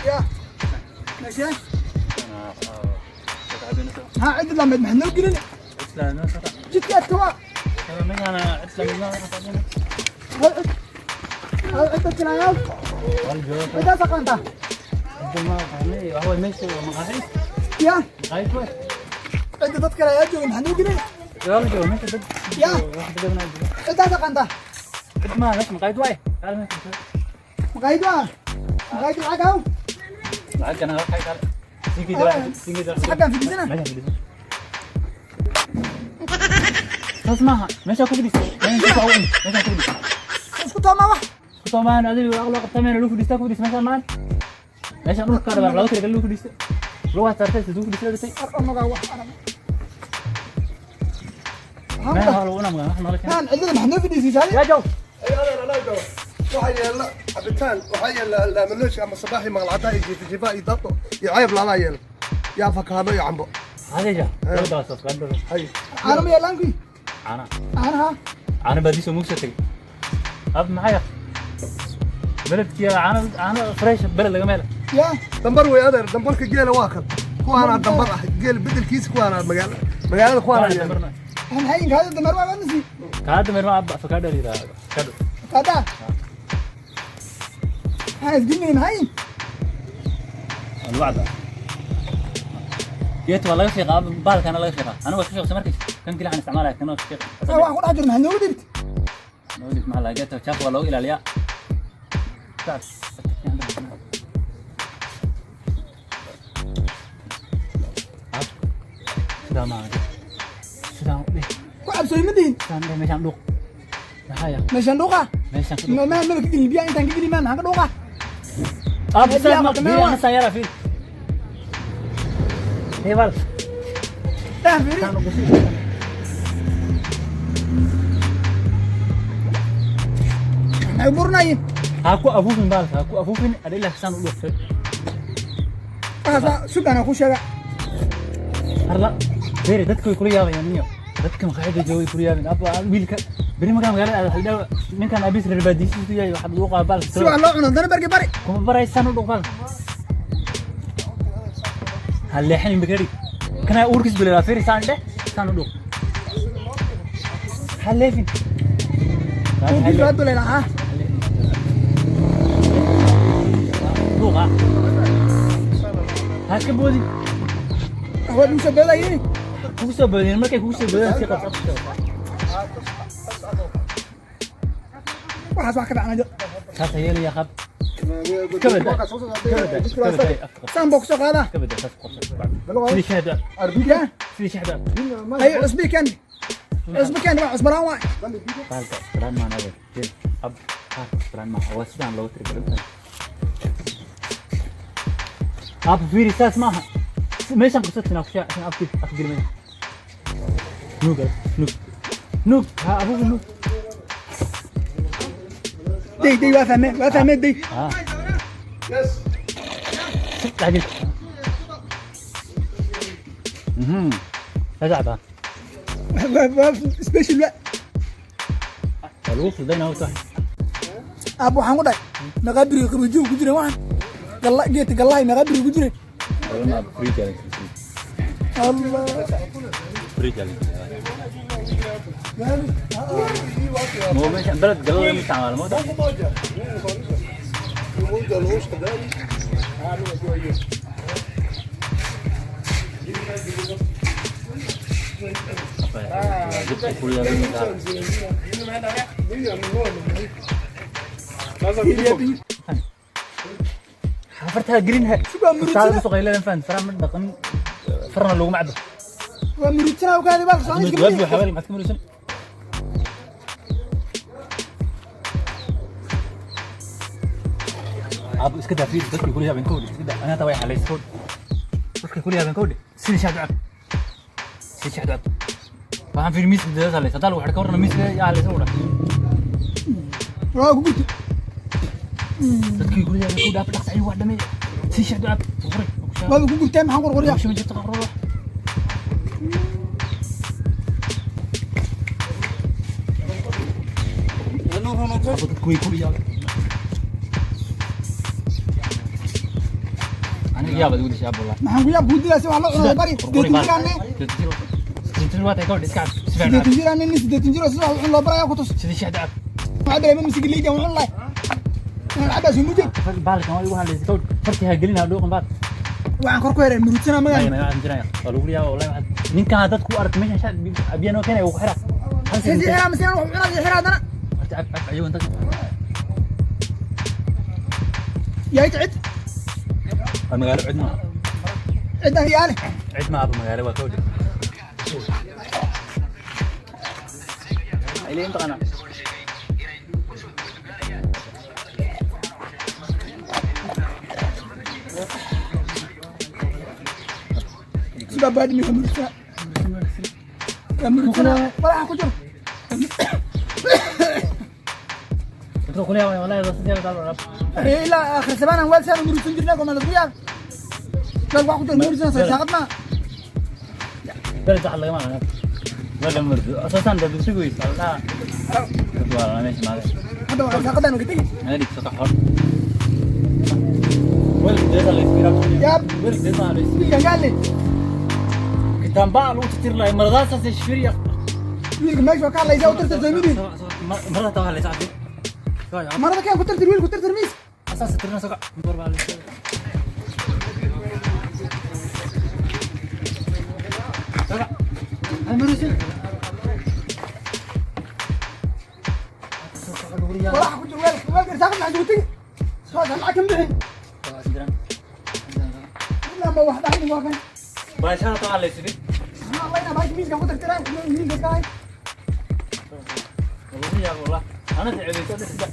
يا ماشي ها عد لما محنا وقلنا لا انا صراحه جيت يا توا انا اسلم انت كنايا اذا سقنت ما هو ماشي مقاهي يا مقاهي كويس انت تذكر يا جو محنا وقلنا يا رجل ماشي يا اذا سقنت ما ماشي مقاهي كويس تعال مقايد العقاو العق انا راح تعال سيجي دلوقتي حقا في جزنا ماشي في جزنا اسمعها ماشي اكو بدي ماشي اكو بدي اسكت ماما طبعا هذه اغلق الثمن لو فديستك وديس مثلا مان ماشي نروح كهرباء لو ترى لو فديست لو هترتاح تدوك ديست انا قاوح ما هو انا احنا لك كان عندنا محنا في دي سالي يا جو لا جو waxay yeela cabitaan waxay yeela laamalosh ama sabaxi maqlacada iyo jifa iyo dadto iyo cayb lala yeela yaa fakaado iyo cambo هذا جا لو داس قدر hay انا ما يلانكي انا ها بدي سو مكستك اب معايا بلدك يا انا فريش بلد لقى ماله يا dambar way adeer dambarka geela waa kan kuwaana dambar ah geel bedelkiisa kuwaana magaalada kuwaana yeela هم هاي هذا دمر ما نسي كاد ما ابا فكاد لي كاد هذا هاي الدنيا هاي الوعد جيت والله في غاب بالك انا لا يفيقها انا وش شيخ سمركش كان كل عن استعمالها كان وش شيخ هو راجل محنا ودرت نودك مع لقيته شاف والله الى الياء تعرف sudah mah sudah deh وعب سوي مدين sampai macam duk dah ya مشان دوقه macam ما كدي البيع انت كدي ما هذا دوقه apa sih mak saya Rafi Heval لا فيري kan aku sih عبورنا ين aku afufin adalah san duk هذا شو انا اخو شغا harla beri dadku way kula yaabayaan niyo dadka maqaayada joogay kula yaabeen aba wiilka beri magaalada haldhaw ninkan abis reerbaadiisiisu yahay waxa uu qaabal سو الله عنا دنا برقي بري kuma baraysan u dhuqal hal leexin bigari kana urkis bilaa firi sande san u dhuq hal leefin ودي راد ولا ها dhuqa ha ka boodi هو المسبله يي ku soo boodin markay ku soo boodin si qabto واحد واحد انا taas ayay ya qab سام بوكس هذا kabada taas qabto sidii shahada اربيكا sidii shahada هي عصبي كان عصبي كان عصبران واحد qalka brand man awe jil ab brand man awas sidaan loo tirgalay ab fiiri saas maaha meeshan qasatna afsha afki afgilmay nuug ha abu nuug دي وافهمه دي ها تعجل هذا سبيشال بقى الوف دينا هو صحيح ابو حمود نغبري كبجو كجري واحد قال جيت قال لي نغبري كجري والله فري جالك الله فري جالك مو مش بلد قال مش عمل مو ده جبت كل يوم حفرتها جرينها تعال بس غير فان فرن من دقن فرن لو معبه ومريتنا وكان بالك صاني تودي حوالي ما تكمل سنه ابو اسكت في dadku kulli habeen koodi isida ana taway xalay soo dadku kulli habeen koodi sidii shacab waxaan fiir miis dadada la sadal waxa ka warna miis yaa la soo dhax waa ku dadku kulli habeen koodi afar dhaqay wax dhamay si shacab waa ku gurtay maxaan qorqoriya مش من جت قرر dadku kulli habeen يا بدو لي شاب والله maxaan ku yaab buudida si wax la cuno bari deetin jiraan تنتظر وقت يكون ديسكات سفر deetin jiraan nin deetin jiro si wax wax loo baraya ku tus سيدي شهد عب waxa dareemay misig liiga waxaan lay hada soo mujid بالك ما يقول هذا كود فرتي هاجلين هذوق بعد waxaan kor ku heray murudsana ما magan ما عندنا قالوا لي والله واحد من كان هذا كو ارك مش ابيانو كان وخرا sidii xiraa masana wax cunaa xiraadana تعب ايوه انت yaa cid المقالة عندنا cidan yaale عندنا ابو مقالة وكود اللي انت انا sida baadi mi mursa murudsana walaxa ku jiro تقول يا والله بس يا رب ila akhir sabana wal sanu murudsan jirnaa kuma la yaab dad wax ku jiro murudsana saaqadna بلد على جماعة ولا مرد أساسا ده بيسوي صلاة تقول أنا ماشي معك hada waa saaqadan uga tagi هذيك سطح حر ولا ده اللي يسمع yaab ولا ده اللي wiilka gaale كتاب بقى لو تطير له مرضى أساس الشفير wiilka meesha ka hadlaysa u tirtir zaymidi مرضى توها اللي تعرف marada keen ku tirtir wiilku tirtir miis أساس ترنا سقع مطور بقى سقع المرسل walaxa ku jiro weelka saaqadna aad uga tagi soo lacag kan bixin ilaa ma wax dhaxin waa kan باشا توها اللي يسوي Allah ina baashi miiska ku tirtiray wiilka ka hay والله يا والله أنا تعبت